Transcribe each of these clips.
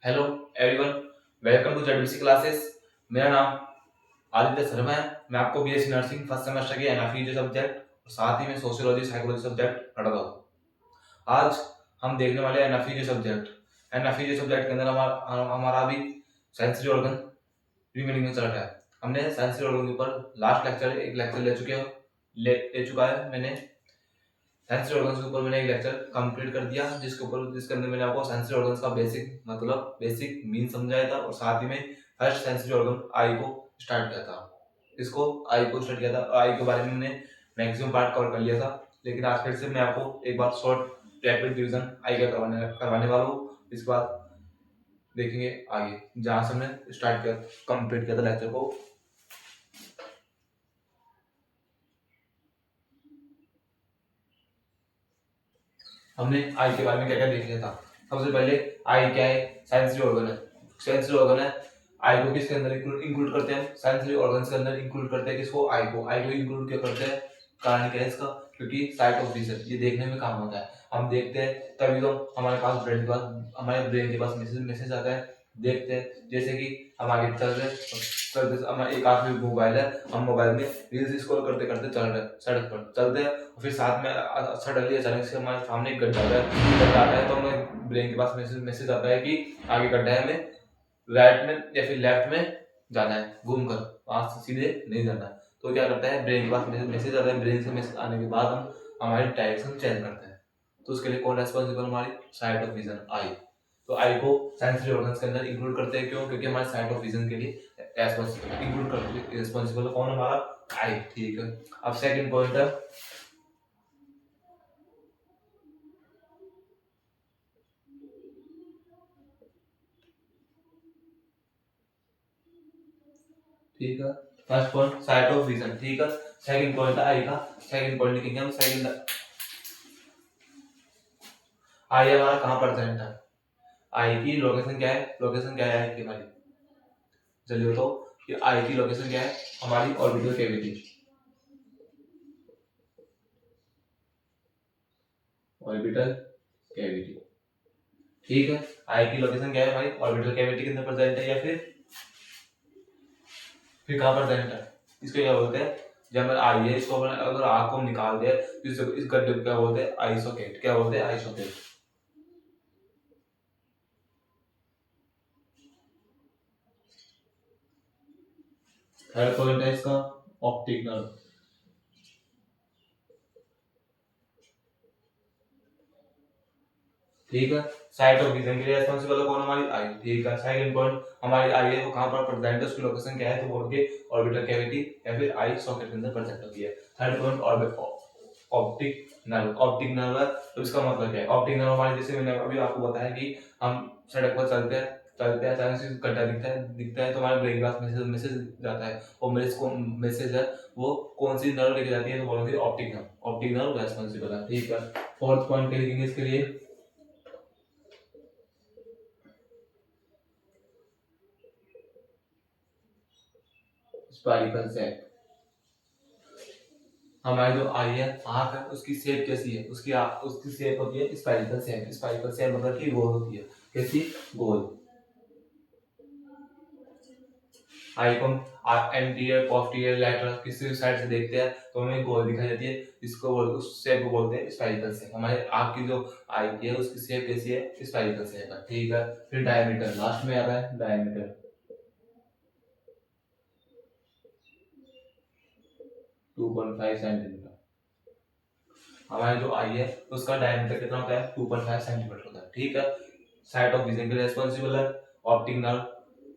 Hello everyone, welcome to ZBC classes. मेरा नाम आदित्य शर्मा है। मैं आपको बीएससी नर्सिंग फर्स्ट सेमेस्टर के एनएफई सब्जेक्ट और साथ ही में सोशियोलॉजी साइकोलॉजी सब्जेक्ट पढ़ाता हूँ। आज हम देखने वाले एनएफई सब्जेक्ट। एनएफई सब्जेक्ट के अंदर हमारा अभी सेंसरी ऑर्गन रिमेनिंग में चल रहा है। हमने सेंसरी ऑर्गन के ऊपर लास्ट लेक्चर एक लेक्चर ले चुका है। मैंने सेंसरी ऑर्गन्स के ऊपर मैंने एक लेक्चर कंप्लीट कर दिया, जिसके अंदर मैंने आपको सेंसरी ऑर्गन्स का बेसिक मीन समझाया था और साथ ही में फर्स्ट सेंसरी ऑर्गन आई को स्टार्ट किया था। आई के बारे में मैंने मैक्सिमम पार्ट कवर कर लिया था, लेकिन आज फिर से मैं आपको एक बार शॉर्ट रैपिड रिवीजन आई का करवाने वाला हूँ। इसके बाद देखेंगे आगे, जहाँ से हमने स्टार्ट किया कंप्लीट किया था लेक्चर को। हमने आई के बारे में क्या क्या देख लिया था। सबसे पहले आई क्या है? सेंसरी ऑर्गन है। सेंसरी ऑर्गन है, आई को किसके अंदर इंक्लूड करते हैं? सेंसरी ऑर्गन्स के अंदर इंक्लूड करते हैं किसको? आई को इंक्लूड क्यों करते हैं? कारण क्या है इसका? क्योंकि साइट ऑफ विजन ये देखने में काम होता है। हम देखते हैं तभी तो हमारे ब्रेन के पास मैसेज आता है। देखते हैं, जैसे कि हम आगे चल रहे हमारे एक हाथ में मोबाइल है, हम मोबाइल में रील्स स्क्रॉल करते करते चल रहे हैं, सड़क पर चलते हैं, फिर साथ में सडनली अचानक से हमारे सामने एक गड्ढा आता है तो हमें ब्रेन के पास मैसेज आता है कि आगे गड्ढा है, हमें राइट में या फिर लेफ्ट में जाना है, घूमकर, वहां से सीधे नहीं जाना है। तो क्या करता है, ब्रेन के पास मैसेज आता है। ब्रेन से मैसेज आने के बाद हम हमारी डायरेक्शन चेंज करते हैं। तो उसके लिए कौन रेस्पॉन्सिबल? हमारी साइट ऑफ विजन, आई। तो आई को सेंसरी ऑर्गन्स के अंदर इंक्लूड करते हैं। क्यों? क्योंकि हमारे साइट ऑफ विजन के लिए रेस्पॉन्सिबल कौन? हमारा आई। ठीक है, अब सेकंड पॉइंट है, ठीक है, first point site of vision, ठीक है। सेकंड पॉइंट आई का, सेकंड पॉइंट लिखेंगे हम। सेकंड आई हमारा कहां प्रेजेंट है? आई की लोकेशन क्या है? लोकेशन क्या है आई की हमारी? चलिए बताओ कि आई की लोकेशन क्या है? हमारी ऑर्बिटल कैविटी। ऑर्बिटल कैविटी, ठीक है। आई की लोकेशन क्या है भाई? ऑर्बिटल कैविटी के अंदर प्रेजेंट है, या फिर कहां प्रेजेंट है? इसको क्या बोलते हैं? जब आई है, इसको अगर आग को हम निकाल दे तो इस गड्ढे को क्या बोलते हैं? आई सॉकेट। क्या बोलते हैं? आई सॉकेट। थर्ड पॉइंट है इसका ऑप्टिक नर्व, ठीक है। साइट ऑफ विजन के लिए रेस्पॉन्सिबल कौन? हमारी आई, ठीक है। सेकंड पॉइंट, हमारी आई है वो कहां पर प्रेजेंट है, उसकी लोकेशन क्या है? तो बोल के ऑर्बिटल कैविटी या फिर आई सॉकेट के अंदर प्रेजेंट होती है। Third point optic nerve. Optic nerve है तो इसका मतलब क्या है? ऑप्टिक नर्व हमारे, जैसे मैंने अभी आपको बताया कि हम सड़क पर चलते हैं, अचानक से गड्ढा दिखता है तो हमारे ब्रेन के पास मैसेज जाता है, और मैसेज है वो कौन सी नर्व लेके जाती है? तो बोलोगे optic nerve. Optic nerve responsible है, ठीक है। फोर्थ पॉइंट क्या लिखेंगे इसके लिए? स्पाइरिकल सेक। हमारी जो आई है आंख है, उसकी शेप कैसी है? उसकी शेप होती है स्पाइरिकल शेप। स्पाइरिकल शेप मतलब कि गोल होती है। कैसी? गोल। आई को एंटीरियर पोस्टीरियर लैटरल किसी भी साइड से देखते हैं तो हमें गोल दिखाई देती है। उस शेप को बोलते हैं स्पाइरिकल शेप। हमारे आंख की जो आई की है उसकी शेप कैसी है? स्पाइरिकल शेप है, ठीक है। फिर डायमीटर लास्ट में आता है। Diameter 2.5 centimetre. हमारी जो आई है उसका डायमीटर कितना होता है? 2.5 सेंटीमीटर होता है, ठीक है। साइट ऑफ विजन के लिए रिस्पॉन्सिबल है। ऑप्टिक नर्व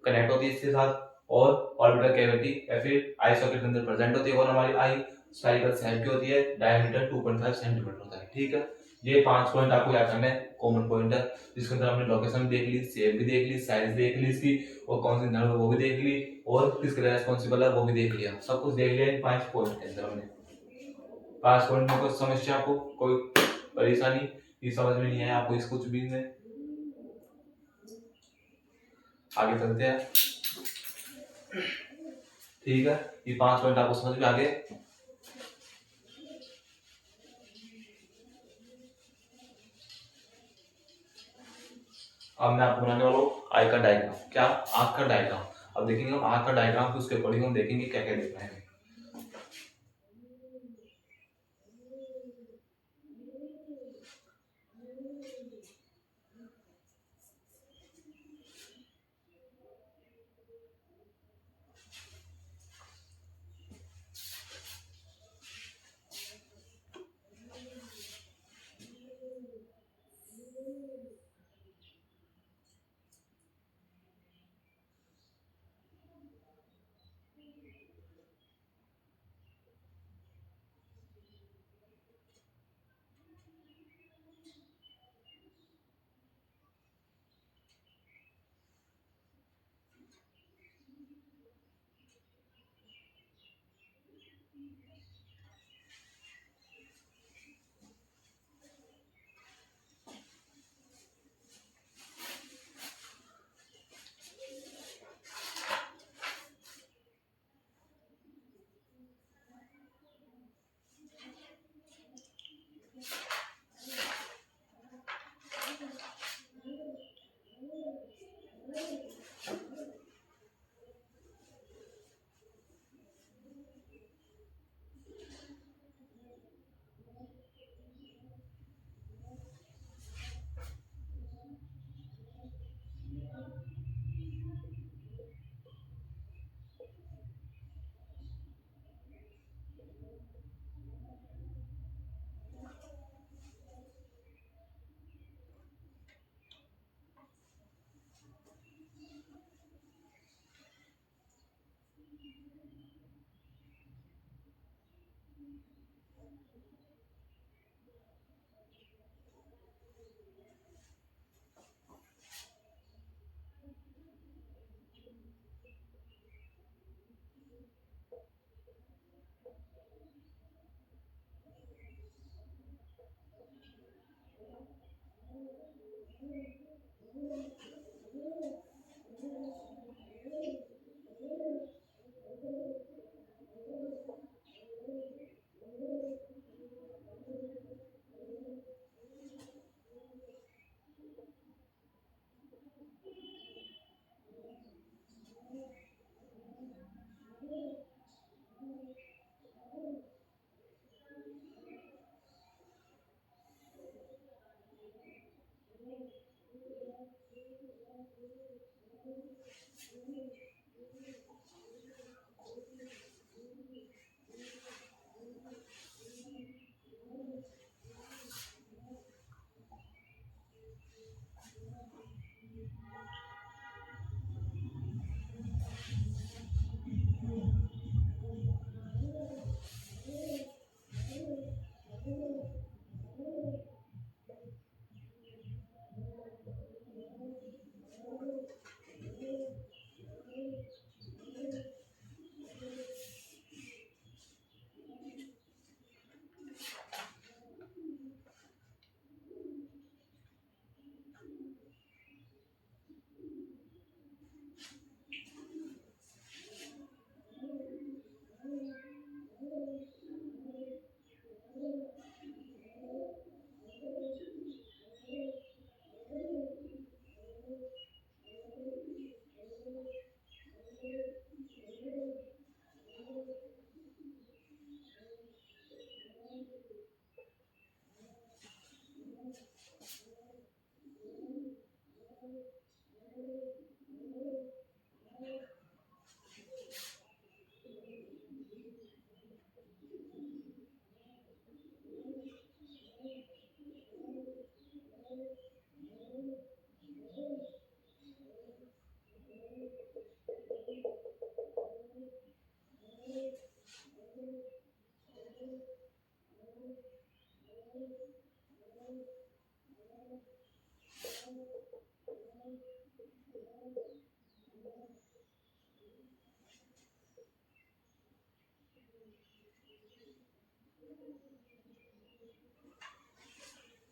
कनेक्ट होती है इसके साथ, और ऑर्बिटल कैविटी या फिर आई सॉकेट के अंदर प्रेजेंट होती है और हमारी आई स्फेरिकल शेप की होती है। डायमीटर 2.5 सेंटीमीटर होता है, ठीक है। ये 5 पॉइंट आपको याद करने हैं, कॉमन पॉइंट है, जिसके अंदर हमने लोकेशन भी देख ली, शेप भी देख ली, साइज देख ली इसकी, और कौन सी नर्व वो भी देख ली, और किसके लिए रिस्पॉन्सिबल है वो भी देख लिया। सब कुछ देख लिया इन 5 पॉइंट के अंदर हमने। 5 पॉइंट में कोई समस्या, आपको कोई परेशानी ये समझ में नहीं आया आपको इस कुछ भी में? आगे चलते हैं, ठीक है। ये 5 पॉइंट आपको समझ में आ गए। अब मैं आपको बनाने वाला हूँ आई का डायग्राम। क्या? आंख का डायग्राम। अब देखेंगे हम आंख का डायग्राम, उसके अकॉर्डिंग हम देखेंगे क्या क्या देखना है।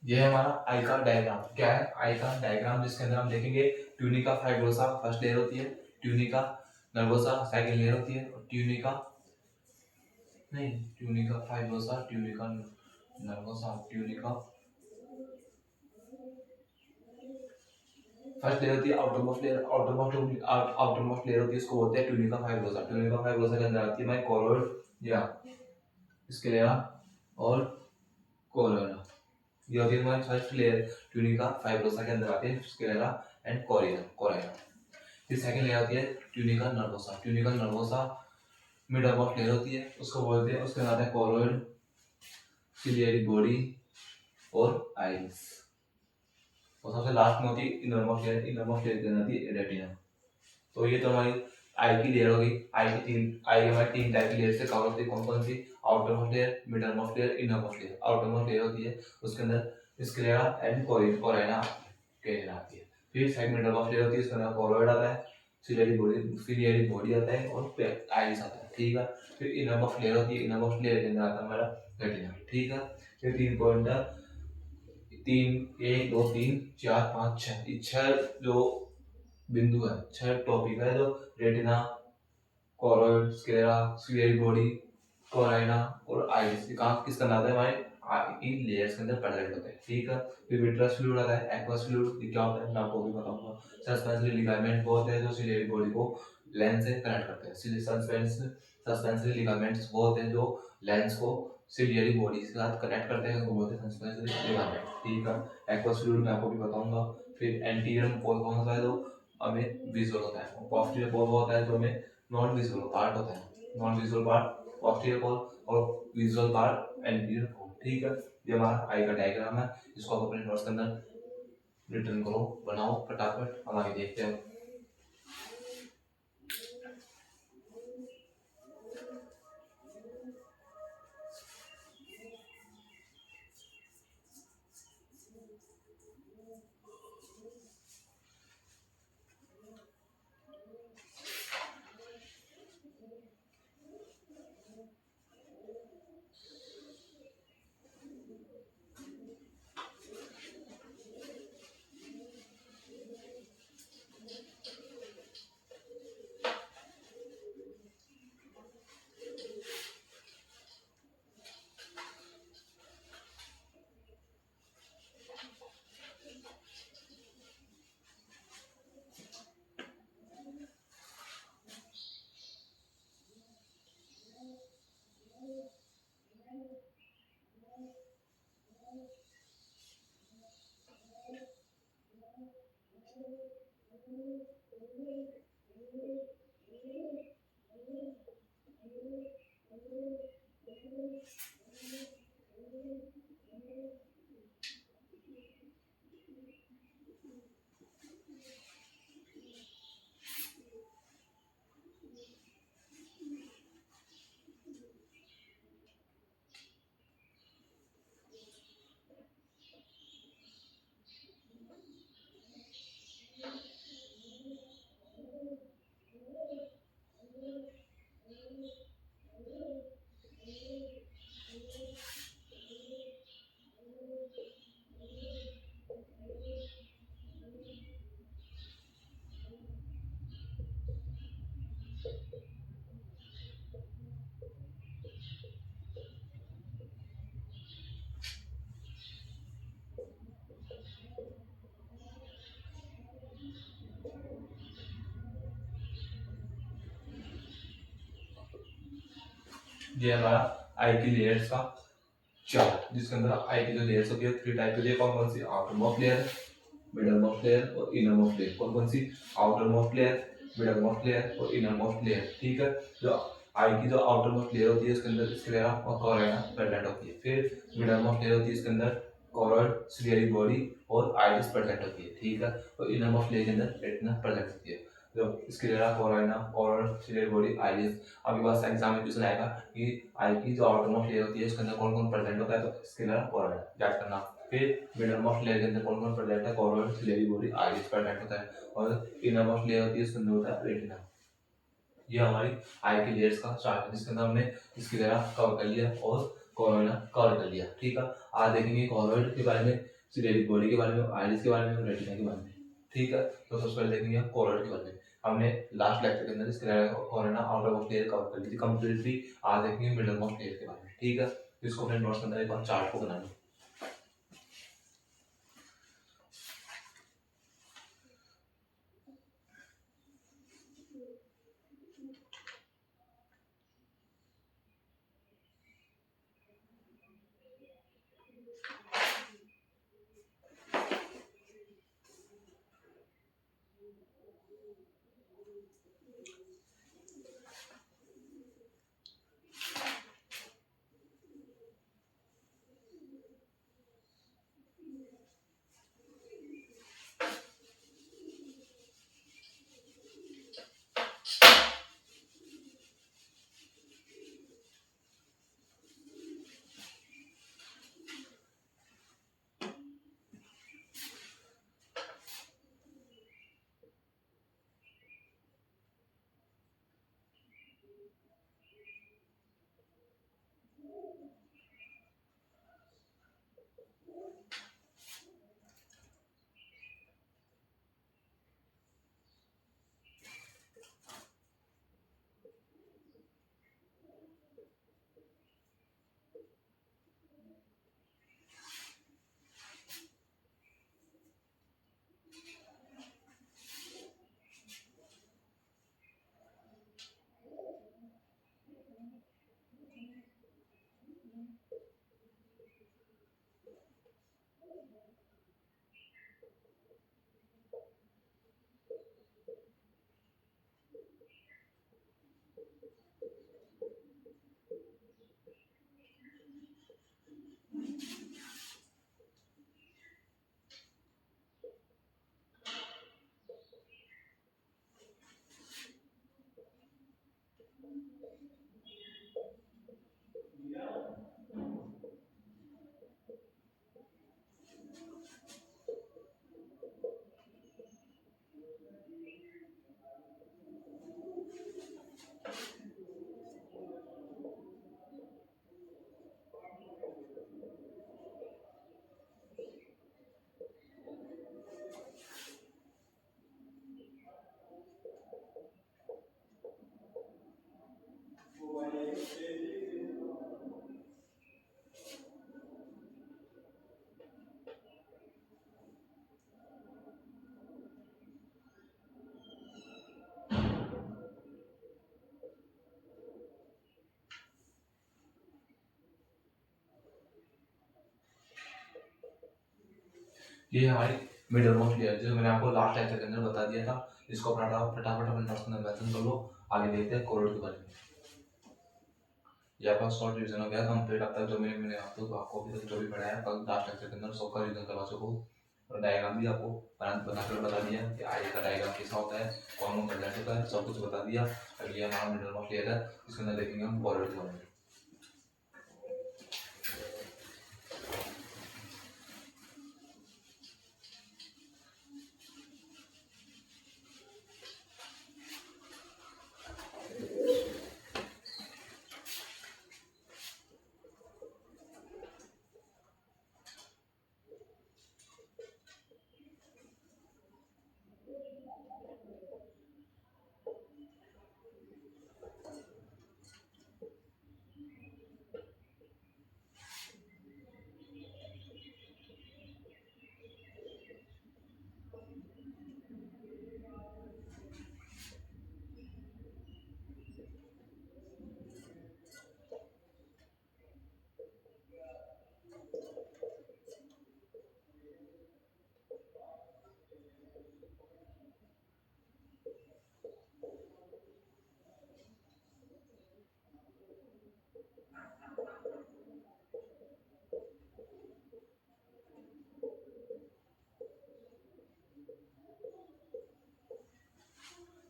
ये है हमारा आई का डायग्राम। क्या है? आई का डायग्राम, जिसके अंदर हम देखेंगे ट्यूनिका फाइब्रोसा फर्स्ट लेयर होती है, ट्यूनिका नर्वोसा सेकंड लेयर होती है, और tunica fibrosa, tunica nervosa, tunica first layer होती है outer most layer, outer most layer होती है इसको बोलते हैं ट्यूनिका फाइब्रोसा। ट्यूनिका फाइब्रोसा के अंदर आती है हमारी कोरोइड या स्क्लेरा और कोरोना। ये होती है हमारी फर्स्ट लेयर ट्यूनिका फाइब्रोसा के अंदर आती है स्क्लेरा एंड कोरोना। फिर सेकंड लेयर होती है tunica nervosa. Tunica nervosa middle most layer होती है, उसको बोलते हैं, उसके अंदर आता है कोरोइड, सिलियरी बॉडी और आइरिस। और सबसे लास्ट में होती है इनरमोस्ट लेयर। इनरमोस्ट लेयर के अंदर आती है रेटिना। तो ये तो हमारी आई की लेयर होगी। आई हमारी तीन टाइप की लेयर से कवर होती है। कौन कौन सी? Outer most layer, middle most layer, inner most layer. Outer most layer होती है उसके अंदर स्क्लेरा एंड कोरोना आती है। फिर सेकंड मिडल मोस्ट लेयर होती है, उसके अंदर कोरोइड आता है, सिलियरी बॉडी आता है और आइरिस आता है, ठीक है। फिर इनर मोस्ट लेयर होती है, इनर मोस्ट लेयर के अंदर आता है हमारा रेटिना, ठीक है। ये 3 पॉइंट है, 3 1 2 3 4 5 6 छह जो बिंदु है, 6 टॉपिक है जो retina, choroid, sclera, ciliary body, cornea और आइरिस किसका नाम है हमारे आई लेयर्स के अंदर प्रेजेंट होते हैं, ठीक है। फिर विट्रस फ्लूइड आता है, एक्वस फ्लूइड, ये क्या होता है मैं आपको भी बताऊंगा। सस्पेंसरी लिगामेंट वो होते हैं जो सिलियरी बॉडी को लेंस से कनेक्ट करते हैं। सस्पेंसरी लिगामेंट्स वो होते हैं जो लेंस को सिलियरी बॉडी के साथ कनेक्ट करते हैं, उनको बोलते हैं सस्पेंसरी लिगामेंट, ठीक है। एक्वस फ्लूइड मैं आपको भी बताऊंगा। फिर एंटीरियर पोल कौन सा है जो हमें विजुअल होता है, पोस्टीरियर पोल वो होता है जो हमें नॉन विजुअल पार्ट होता है, नॉन विजुअल पार्ट पोस्टीरियर पोल और विजुअल पार्ट एंटीरियर पोल, ठीक है। ये हमारा आई का डायग्राम है, इसको आप अपने नोट्स के अंदर रिटर्न करो, बनाओ फटाफट, हम आगे देखते हैं। ये हमारा आई की लेयर्स का चार्ट, जिसके अंदर आई की जो लेयर्स होती है 3 टाइप की, कौन कौन सी? Outer most layer, middle most layer और इनर मोस्ट लेयर। कौन कौन सी? Outer most layer, middle most layer और इनर मोस्ट लेयर, ठीक है। जो आई की जो आउटर मोस्ट लेयर होती है उसके अंदर स्क्लेरा और कोराइना प्रेजेंट होती है। फिर मिडल मोस्ट लेयर होती है इसके अंदर कोरोइड, सिलियरी बॉडी और आइरिस प्रेजेंट होती है, ठीक है। और इनर मोस्ट लेयर के अंदर रेटिना प्रेजेंट होती है। जो sclera, cornea, choroid, ciliary body, iris. आपके पास एग्जाम में क्वेश्चन आएगा कि आई की जो आउटर मोस्ट लेयर होती है उसके अंदर कौन कौन प्रेजेंट होता है, तो स्क्लेरा, कोराइना याद करना। फिर मिडल मोस्ट लेयर के अंदर कौन कौन प्रेजेंट है? Choroid, ciliary body, iris present होता है। और इनर मोस्ट लेयर होती है उसके अंदर होता है रेटिना। ये हमारी आई की लेयर्स का चार्ट है, जिसके अंदर हमने स्क्लेरा कवर कर लिया और कोरोइना कवर कर लिया, ठीक है। आज देखेंगे कोरोइड के बारे में, सिलियरी बॉडी के बारे में, आइरिस के बारे में और रेटिना के बारे में, ठीक है। तो सबसे पहले देखेंगे कोरोइड के बारे में। हमने लास्ट लेक्चर के अंदर sclera, cornea, outer most layer cover कर ली थी कंप्लीटली। आज देखेंगे मिडल मोस्ट लेयर के बारे में, ठीक है। इसको अपने नोट्स के अंदर एक बार चार्ट को बनाना। ये हमारी मिडल मोस्ट लेयर जो मैंने आपको लास्ट लेक्चर के अंदर बता दिया था, इसको फटाफट अपने नोट्स में मेंशन कर लो। आगे देखते हैं कोरोड के बारे में। ये आपका शॉर्ट रिवीजन हो गया कंप्लीट। अब तक जो मैंने आपको अभी तक जो भी पढ़ाया कल लास्ट लेक्चर के अंदर सबका रिवीजन करवा चुका हूँ, और डायग्राम भी आपको बनाकर बता दिया कि आई का डायग्राम कैसा होता है, कौन कौन प्रेजेंट होता है, सब कुछ बता दिया। अब ये हमारा मिडल मोस्ट लेयर है, इसके अंदर देखेंगे हम कोरोड के बारे में।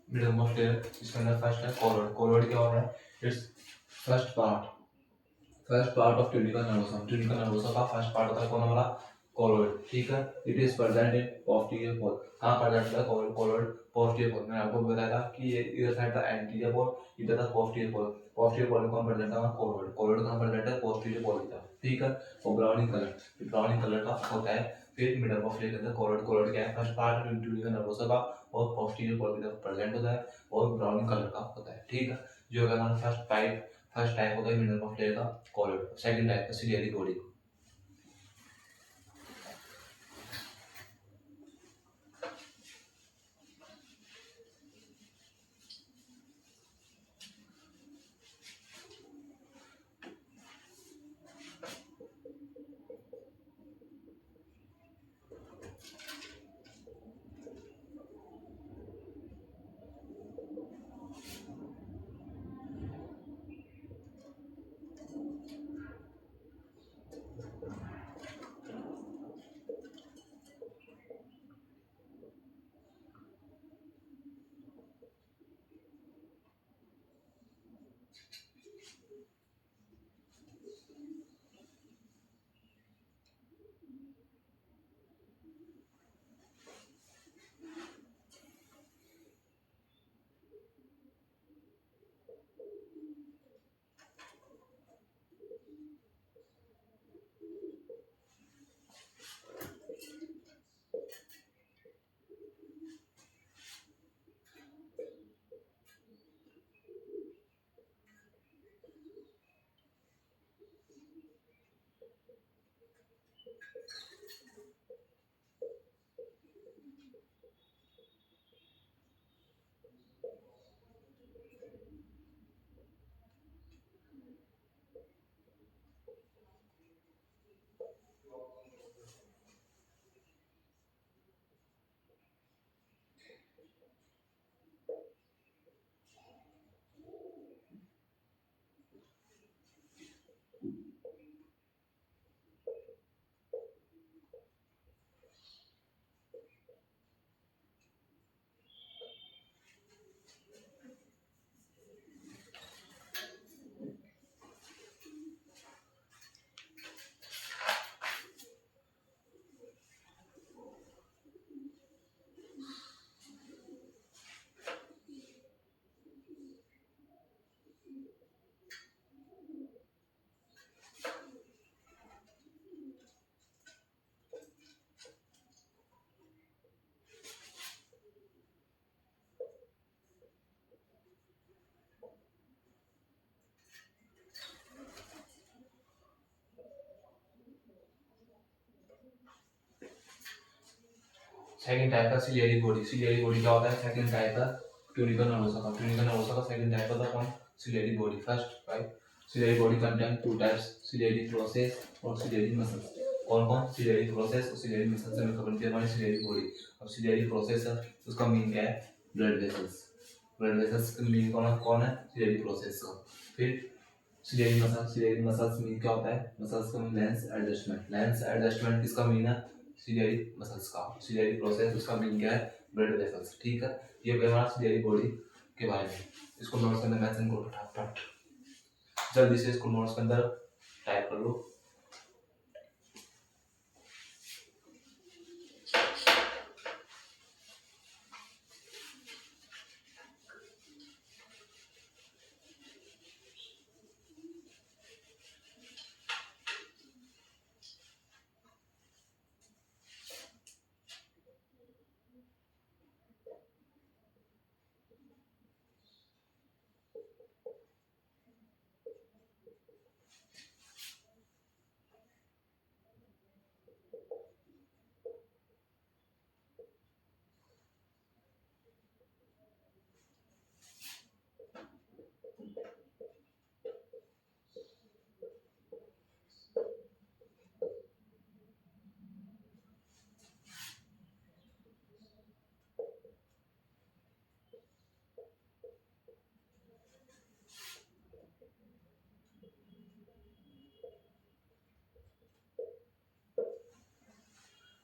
मिडल मोस्ट लेयर, इसके अंदर फर्स्ट है कोरोड। कोरोड क्या होता है? It's first part of tunica nervosa. Tunica nervosa का फर्स्ट पार्ट होता है कौन हमारा? कोरोइड। ठीक है, it is present in posterior pole. कहां प्रेजेंट होता है कोरोइड? पोस्टीरियर पोल। मैंने आपको बताया था कि ये इधर साइड था एंटीरियर पोल, इधर था पोस्टीरियर पोल। पोस्टीरियर पोल में कौन प्रेजेंट है? कोरोइड। कोरोइड कहां प्रेजेंट है? पोस्टीरियर पोल की तरफ। ठीक है, वो ब्राउनिंग कलर का होता है। फिर मिडल ऑफ लेयर के अंदर कोरोइड। कोरोइड क्या है? First part of tunica nervosa का, और पोस्टीरियर पोल की तरफ प्रेजेंट होता है, और ब्राउनिंग कलर का होता है। ठीक है, जो अगर हमारा फर्स्ट टाइप होता है मिनरल ऑफ लेयर का कोरोइड। सेकंड टाइप का सिलियरी बॉडी। सेकंड टाइप का सिलियरी बॉडी। सिलियरी बॉडी क्या होता है? सेकंड टाइप का ट्यूनिकल नर्वस का। ट्यूनिकल नर्वस का सेकंड टाइप का कौन? Ciliary body. First right, ciliary body contain two types, ciliary process और सिलियरी मसल्स। कौन कौन? सिलियरी प्रोसेस और सिलियरी मसल्स से मिलकर बनती है हमारी सिलियरी बॉडी। अब सिलियरी प्रोसेस है, उसका मीन क्या है? Blood vessels. ब्लड वेसल्स का मीन कौन है? सिलियरी प्रोसेस का। फिर ciliary muscles. Ciliary muscles mean क्या होता है? मसल्स का mean lens adjustment. Lens adjustment किसका मीन है? सिलियरी मसल्स का। सिलियरी प्रोसेस उसका मीन क्या है? Blood vessels. ठीक है, ये हमारा सिलियरी बॉडी के बारे में। इसको नोट्स के अंदर मेंशन करो फटाफट, जल्दी से इसको नोट्स के अंदर टाइप कर लो।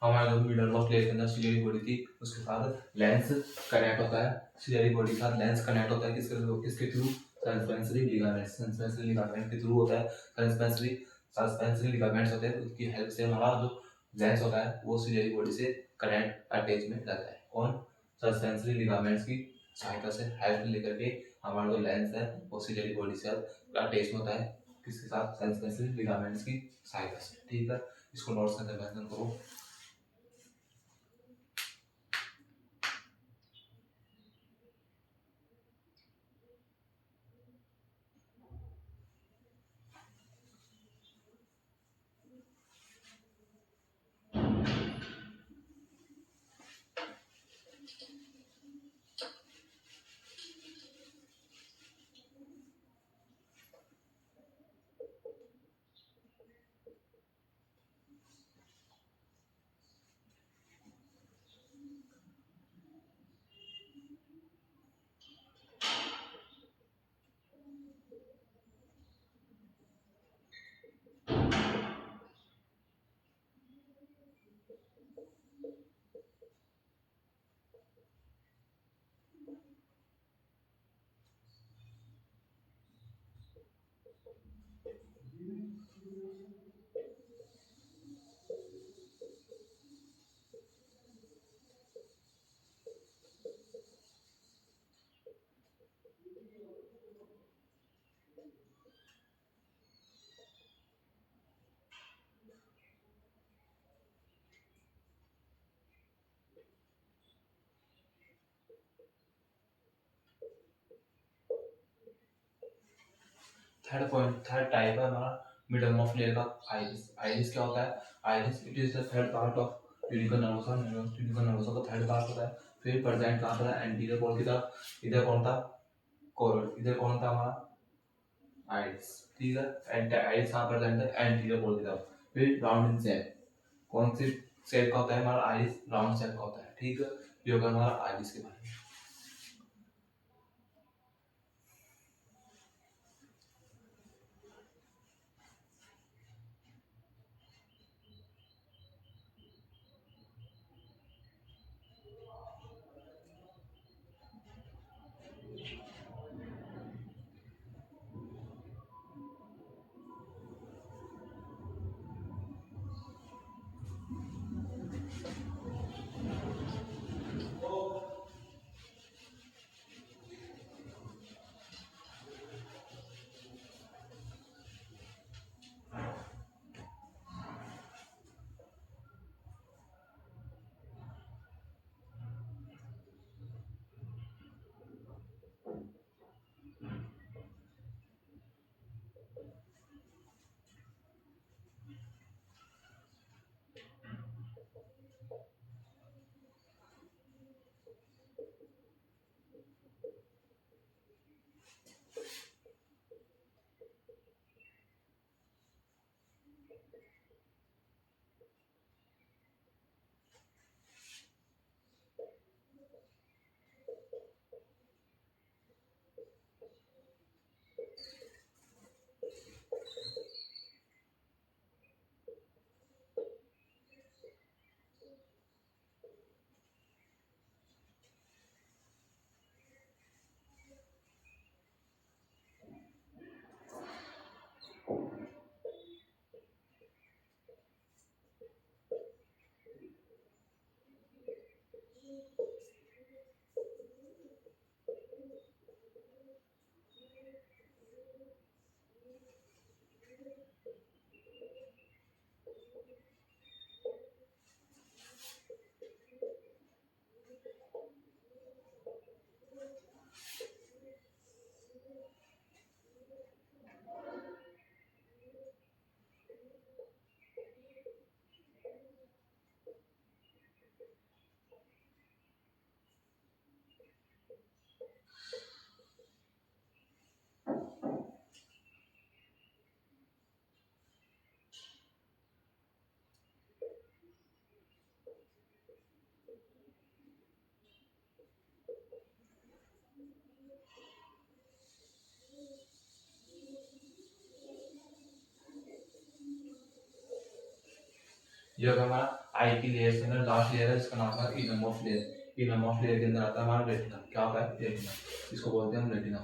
हमारे जो मिडल मोस्ट लेयर के अंदर सिलियरी बॉडी थी, उसके साथ लेंस कनेक्ट होता है। सिलियरी बॉडी के साथ लेंस कनेक्ट होता है किसके through? Suspensory ligaments. Suspensory ligament के थ्रू होता है। सस्पेंसरी लिगामेंट्स होते हैं, उसकी हेल्प से हमारा जो लेंस होता है वो सिलियरी बॉडी से कनेक्ट अटैचमेंट रहता है। कौन? सस्पेंसरी लिगामेंट्स की सहायता से हेल्प लेकर के हमारा जो लेंस है वो सिलियरी बॉडी से अटैच होता है। किसके साथ? सस्पेंसरी लिगामेंट्स की सहायता से। ठीक है, इसको नोट्स के अंदर मेंशन करो। थर्ड टाइप है हमारा मिडल मोस्ट लेयर का आइरिस। आइरिस क्या होता है? Iris it is the third part of tunica nervosa. Tunica nervosa का थर्ड पार्ट होता है। फिर प्रेजेंट कहाँ पर है? एंटीरियर पोल की तरफ। इधर कौन था? कोरोड। इधर कौन था हमारा? आइरिस। ठीक है, आइरिस कहाँ प्रेजेंट है? एंटीरियर पोल की तरफ। फिर राउंड इन शेप। कौन सी शेप का होता है हमारा आइरिस? राउंड शेप का होता है। ठीक है, ये होगा हमारा आइरिस के बारे में। ये होगा हमारा आई की लेयर के अंदर लास्ट लेयर है, इसका नाम है इनमोस्ट लेयर। इनमोस्ट लेयर के अंदर आता है हमारा रेटिना। क्या होता है? रेटिना। इसको बोलते हैं हम रेटिना।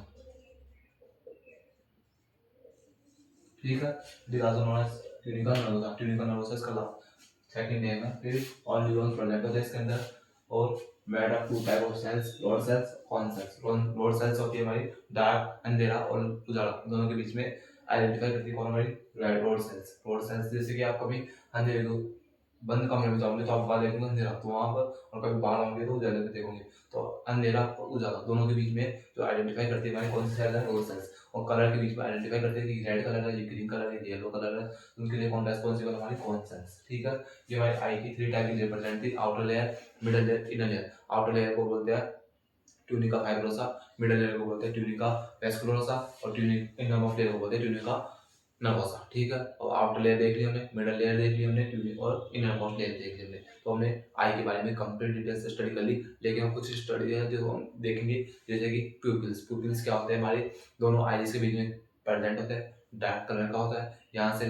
ठीक है, this also known as tunica nervosa. Tunica nervosa इसका सेकंड नेम है। फिर ऑल न्यूरॉन्स प्रेजेंट होते हैं इसके अंदर और made of two type of cells, rod cells, cone cells. Rod cells होती है हमारी डार्क, अंधेरा और उजाला दोनों के बीच में आइडेंटिफाई करती है कौन? हमारी red rod cells. Rod cells जैसे कि आप कभी अंधेरे को बंद कमरे में जाओगे तो आप बाहर देखोगे अंधेरा, तो वहां पर, और कभी बाहर आओगे तो उजाले पे देखोगे, तो अंधेरा और उजाला दोनों के बीच में जो आइडेंटिफाई करती है हमारी कौन सी सेल है? Rod cells. और कलर के बीच में आइडेंटिफाई करते हैं कि रेड कलर है, ये ग्रीन कलर है, ये येलो कलर है, उनके लिए कौन रेस्पॉन्सिबल? हमारी कौन सेल्स। ठीक है, ये हमारी आई की थ्री टाइप की रिप्रेजेंट थी, outer layer, middle layer, inner layer. Outer layer को बोलते हैं ट्यूनिका फाइब्रोसा, मिडल लेयर को बोलते हैं ट्यूनिका वेस्कुलोसा और ट्यूनिक इनर मोस्ट लेयर को बोलते हैं ट्यूनिका नर्वोसा। ठीक है, और आउटर लेयर देख ली हमने, मिडल लेयर देख ली हमने, ट्यूनिक और इनर मोस्ट लेयर देख ली हमने। तो हमने आई के बारे में कंप्लीट डिटेल से स्टडी कर ली। लेकिन हम कुछ स्टडी है जो हम देखेंगे, जैसे कि प्यूपिल्स। प्यूपिल्स क्या होते हैं? हमारे दोनों आईज के बीच में प्रेजेंट होते हैं, डार्क कलर का होता है, यहाँ से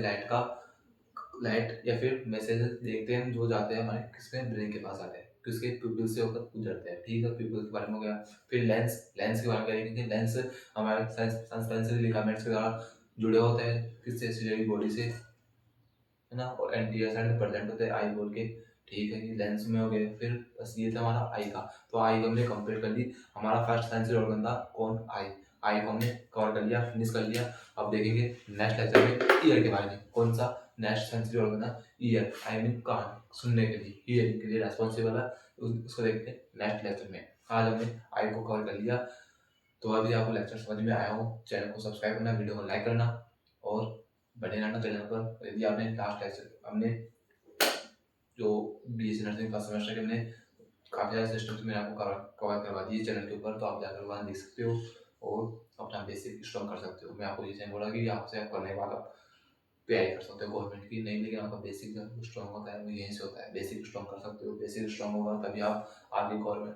लाइट या फिर मैसेज देखते हैं जो जाते हैं हमारे किसमें? ब्रेन के पास आते हैं, किसके? प्यूपिल से होकर गुजरते हैं। ठीक है, प्यूपिल के बारे में हो गया। फिर लेंस, लेंस के बारे में करेंगे। लेंस हमारे सेंसरी लिगामेंट्स के द्वारा जुड़े होते हैं किससे? सिलेरी बॉडी से, है ना, और एंटीरियर साइड में प्रेजेंट होते हैं आई बोल के। ठीक है, ये लेंस में हो गए। फिर बस ये था हमारा आई का। तो आई को हमने कंप्लीट कर ली। हमारा फर्स्ट सेंसरी ऑर्गन था कौन? आई। आई को हमने कवर कर लिया, फिनिश कर लिया। अब देखेंगे नेक्स्ट लेक्चर में ईयर के बारे में। कौन सा नेक्स्ट सेंसरी ऑर्गन है? ईयर। आई मीन कान, सुनने के लिए, ईयरिंग के लिए रेस्पॉन्सिबल है। उसको देखते हैं नेक्स्ट लेक्चर में। आज हमने आई को कवर कर लिया। तो अभी आपको लेक्चर समझ में आया हो, चैनल को सब्सक्राइब करना, वीडियो को लाइक करना और बने रहना चैनल पर। यदि आपने लास्ट लेक्चर हमने जो बीएससी नर्सिंग फर्स्ट सेमेस्टर के हमने काफ़ी सारे सिस्टम्स मैंने आपको कवर करवा दिए चैनल के ऊपर, तो आप जाकर वहाँ देख सकते हो और अपना बेसिक स्ट्रॉन्ग कर सकते हो। मैं आपको ये बोला कि आपसे आप करने वाला तैयारी कर सकते हो गवर्नमेंट की नहीं, लेकिन आपका बेसिक जो स्ट्रॉन्ग होता है वो यहीं से होता है। बेसिक स्ट्रॉन्ग कर सकते हो, बेसिक स्ट्रॉन्ग होगा तभी आप आगे गवर्नमेंट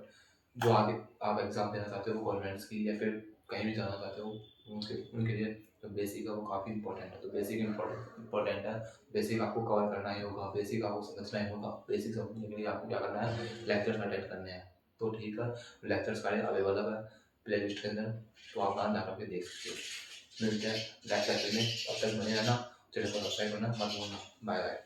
जो आगे आप एग्जाम देना चाहते हो गवर्नमेंट्स की या फिर कहीं भी जाना चाहते हो उनके लिए तो बेसिक है वो काफ़ी इंपॉर्टेंट है। तो बेसिक इंपॉर्टेंट है, बेसिक आपको कवर करना ही होगा, बेसिक आपको समझना ही होगा। बेसिक समझने के लिए आपको क्या करना है, लेक्चर्स अटेंड करने हैं। तो ठीक है, लेक्चर्स सारे अवेलेबल है प्ले लिस्ट के अंदर, तो आप वहाँ जाकर के देख सकते हो। मिलते हैं नेक्स्ट लेक्चर में, अब तक बने रहना, चैनल को सब्सक्राइब करना मत भूलना। Bye bye.